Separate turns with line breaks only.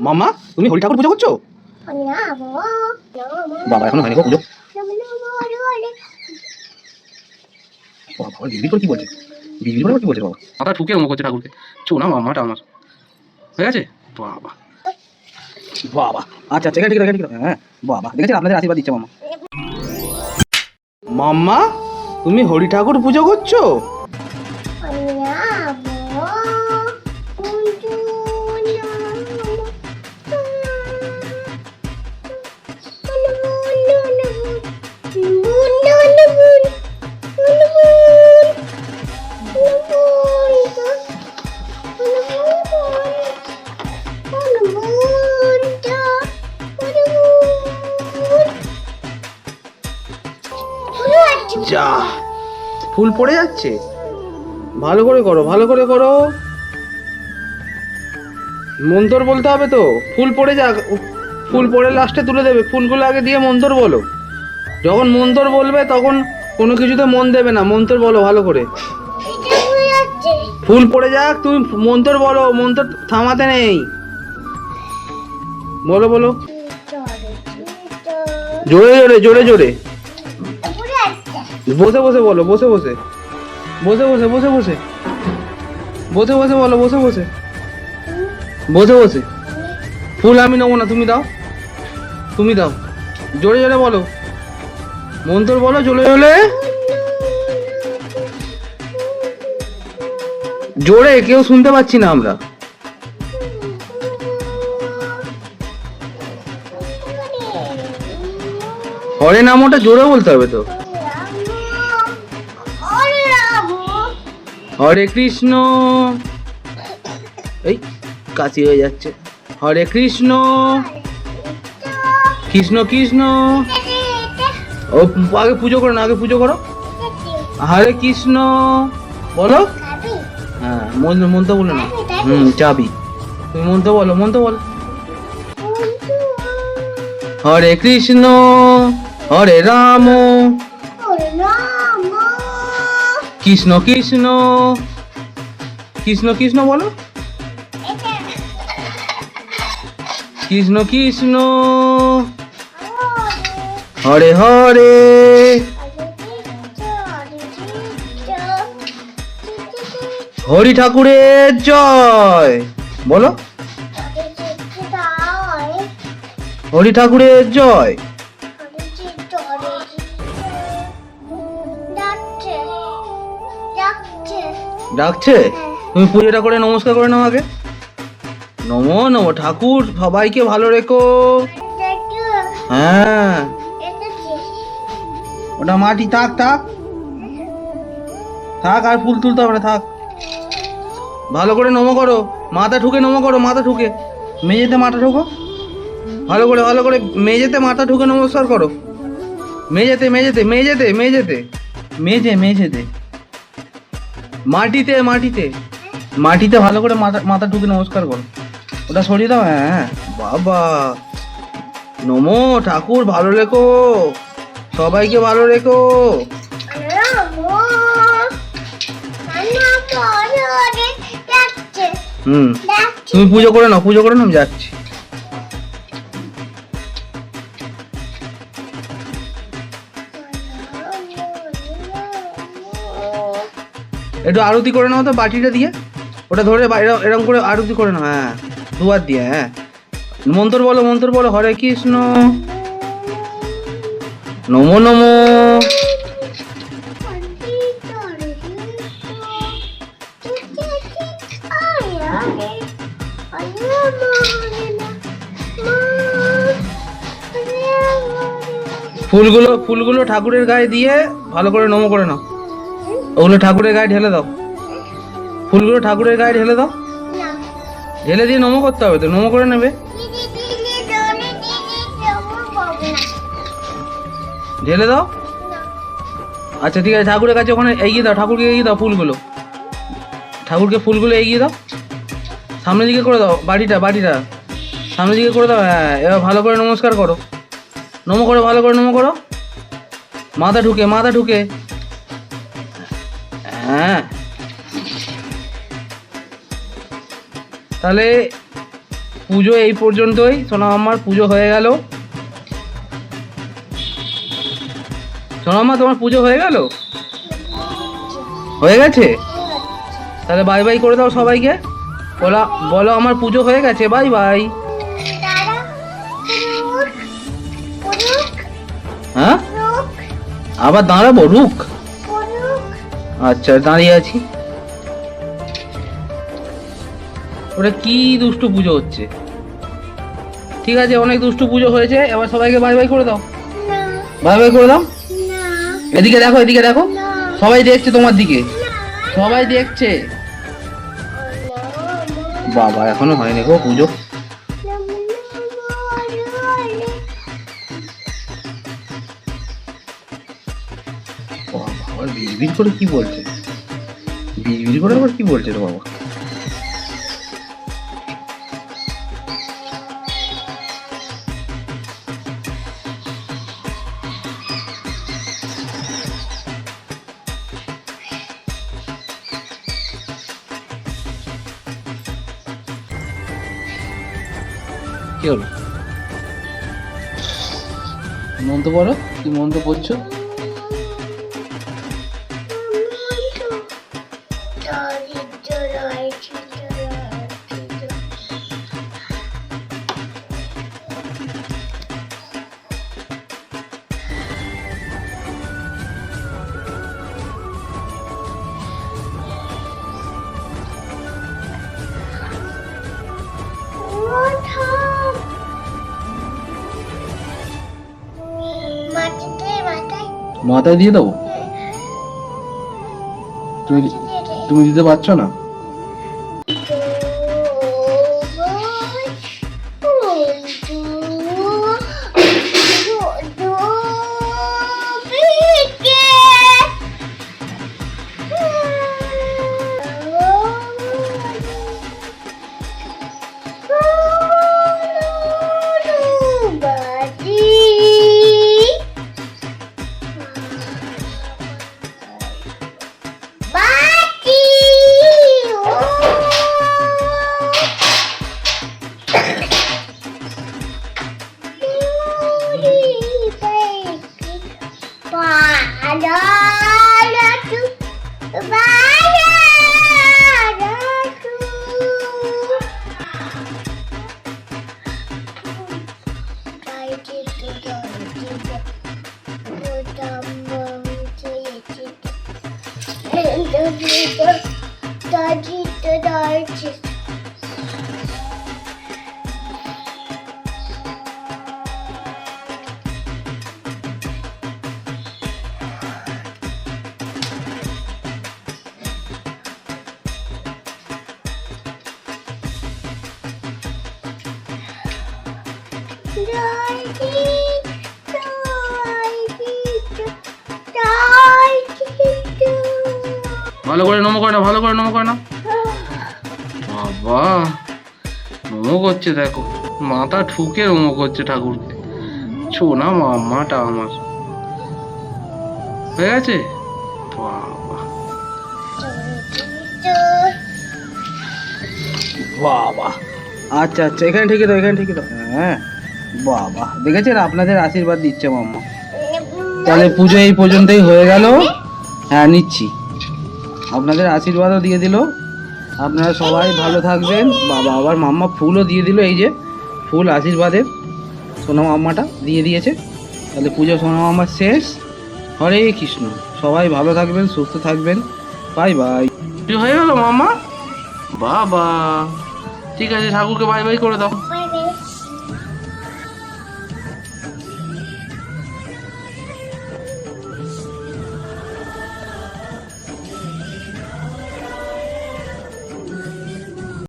মাম্মা, তুমি হরি ঠাকুর পুজো করছো? বাবা এখনো হয়নি গো পুজো। বাবা বিড়বিড় করে কি বলছে? বিড়বিড় করে কি বলছে বাবা? মাথা ঠুকে অঙ্গ করছে ঠাকুরকে। চো না মাম্মাটা আমার হয়ে গেছে। বাবা বাবা আচ্ছা আচ্ছা ঠিক আছে ঠিক আছে। হ্যাঁ বাবা দেখেছেন আপনাদের আশীর্বাদ দিচ্ছে মাম্মা। মাম্মা, তুমি হরি ঠাকুর পুজো করছো? যা ফুল পড়ে যাচ্ছে, ভালো করে করো ভালো করে করো। মন্তর বলতে হবে তো, ফুল পড়ে যাক, ফুল পড়ে লাস্টে তুলে দেবে। ফুলগুলো আগে দিয়ে মন্তর বলো। যখন মন্তর বলবে তখন কোনো কিছুতে মন দেবে না। মন্তর বলো ভালো করে। ফুল পড়ে যাক, তুমি মন্তর বলো, মন্তর থামাতে নেই। বলো বলো জোরে জোরে জোরে জোরে। বসে বসে বলো, বসে বসে বসে বসে বসে বসে বসে বসে বলো, বসে বসে বসে বসে। ফুল আমি নেবো না, তুমি দাও, তুমি দাও। জোরে জোরে বলো, মন্তর বলো জোরে জোরে জোরে, কেউ শুনতে পাচ্ছি না আমরা। হরে নামটা জোরে বলতে হবে তো। হরে কৃষ্ণ, এই কাশি হয়ে যাচ্ছে। হরে কৃষ্ণ কৃষ্ণ কৃষ্ণ। ও আগে পুজো করো না, আগে পুজো করো। হরে কৃষ্ণ বলো। হ্যাঁ মন্ত্র বলো না। চাবি তুমি মন্ত্র বলো, মন্ত্র বলো। হরে কৃষ্ণ হরে রাম কৃষ্ণ কৃষ্ণ কৃষ্ণ কৃষ্ণ বলো। কৃষ্ণ কৃষ্ণ হরে হরে। হরি ঠাকুরের জয় বলো। হরি ঠাকুরের জয়। ডাকছে? তুমি পুজোটা করে নমস্কার করে নাও আগে। নমো নমো ঠাকুর সবাইকে ভালো রেখো। হ্যাঁ ওটা মাটি, থাক থাক থাক, আর ফুল তুলতে হবে না, থাক। ভালো করে নমো করো, মাথা ঠুকে নমো করো, মাথা ঠুকে মেঝেতে মাথা ঠুকো। ভালো করে ভালো করে মেঝেতে মাথা ঠুকে নমস্কার করো। মেঝেতে মেঝেতে মেঝেতে মেঝেতে মেঝে মেঝেতে মাটিতে মাটিতে মাটিতে ভালো করে মাথা মাথা ঠুকে নমস্কার করো। ওটা সরিয়ে দাও। হ্যাঁ বাবা নমো ঠাকুর ভালো রেখো, সবাইকে ভালো রেখো। তুমি পুজো করে নাও, পুজো করে নাও, আমি যাচ্ছি। একটু আরতি করে নাও তো বাটিটা দিয়ে, ওটা ধরে এরকম করে আরতি করে নাও। হ্যাঁ দুয়ার দিয়ে। হ্যাঁ মন্তর বলো, মন্তর বলো। হরে কৃষ্ণ নমো নমো। ফুলগুলো ফুলগুলো ঠাকুরের গায়ে দিয়ে ভালো করে নমো করে নাও। ওগুলো ঠাকুরের গায়ে ঢেলে দাও, ফুলগুলো ঠাকুরের গায়ে ঢেলে দাও। ঢেলে দিয়ে নমো করতে হবে তো, নমো করে নেবে। ঢেলে দাও। আচ্ছা ঠিক আছে, ঠাকুরের কাছে ওখানে এগিয়ে দাও, ঠাকুরকে এগিয়ে দাও ফুলগুলো, ঠাকুরকে ফুলগুলো এগিয়ে দাও। সামনের দিকে করে দাও, বাড়িটা বাড়িটা সামনের দিকে করে দাও। হ্যাঁ এবার ভালো করে নমস্কার করো, নমো করো, ভালো করে নমো করো। মাথা ঢুকে মাথা ঢুকে। হ্যাঁ তাহলে পুজো এই পর্যন্তই। সোনা মাম্মার পুজো হয়ে গেল। সোনা মাম্মা তোমার পুজো হয়ে গেল? হয়ে গেছে? তাহলে বাই বাই করে দাও সবাইকে। বলো বলো আমার পুজো হয়ে গেছে, বাই বাই। হ্যাঁ আবার দাঁড়াবো? রুক। আচ্ছা দাঁড়িয়ে আছি। ওটা কি দুষ্টু পুজো হচ্ছে? ঠিক আছে, অনেক দুষ্টু পুজো হয়েছে, এবার সবাইকে বাই বাই করে দাও। বাই বাই করে দাও। এদিকে দেখো, এদিকে দেখো, সবাই দেখছে তোমার দিকে, সবাই দেখছে। বাবা এখনো হয়নি গো পুজো। বাবা বিড়বিড় করে কি বলছে? বিড়বিড় করে আবার কি বলছে রে বাবা? কি হলো? মন্ত্র পড়ো। কি মন্ত্র পড়ছো? মাথায় দিয়ে দেবো? তুমি দিতে পারছো না? ভালো করে নমো করে না, ভালো করে নমো করে না। বাবা নমো করছে, দেখো মাথা ঠুকে নমো করছে ঠাকুরকে। ছোনা মামাটা আমার হয়ে গেছে। বাবা বাবা আচ্ছা আচ্ছা, এখানে ঠিকই দাও, এখানে ঠিকই দাও। হ্যাঁ বাবা দেখেছেন, আপনাদের আশীর্বাদ দিচ্ছে মাম্মা। তাহলে পুজো এই পর্যন্তই হয়ে গেল। হ্যাঁ নিচ্ছি, আপনাদের আশীর্বাদও দিয়ে দিল। আপনারা সবাই ভালো থাকবেন। বাবা আবার মাম্মা ফুলও দিয়ে দিল, এই যে ফুল আশীর্বাদের, সোনা মাম্মাটা দিয়ে দিয়েছে। তাহলে পুজো সোনা মাম্মার শেষ। হরে কৃষ্ণ, সবাই ভালো থাকবেন, সুস্থ থাকবেন, বাই বাই। পুজো হয়ে গেল মাম্মা? বাবা ঠিক আছে, ঠাকুরকে বাই বাই করে দাও।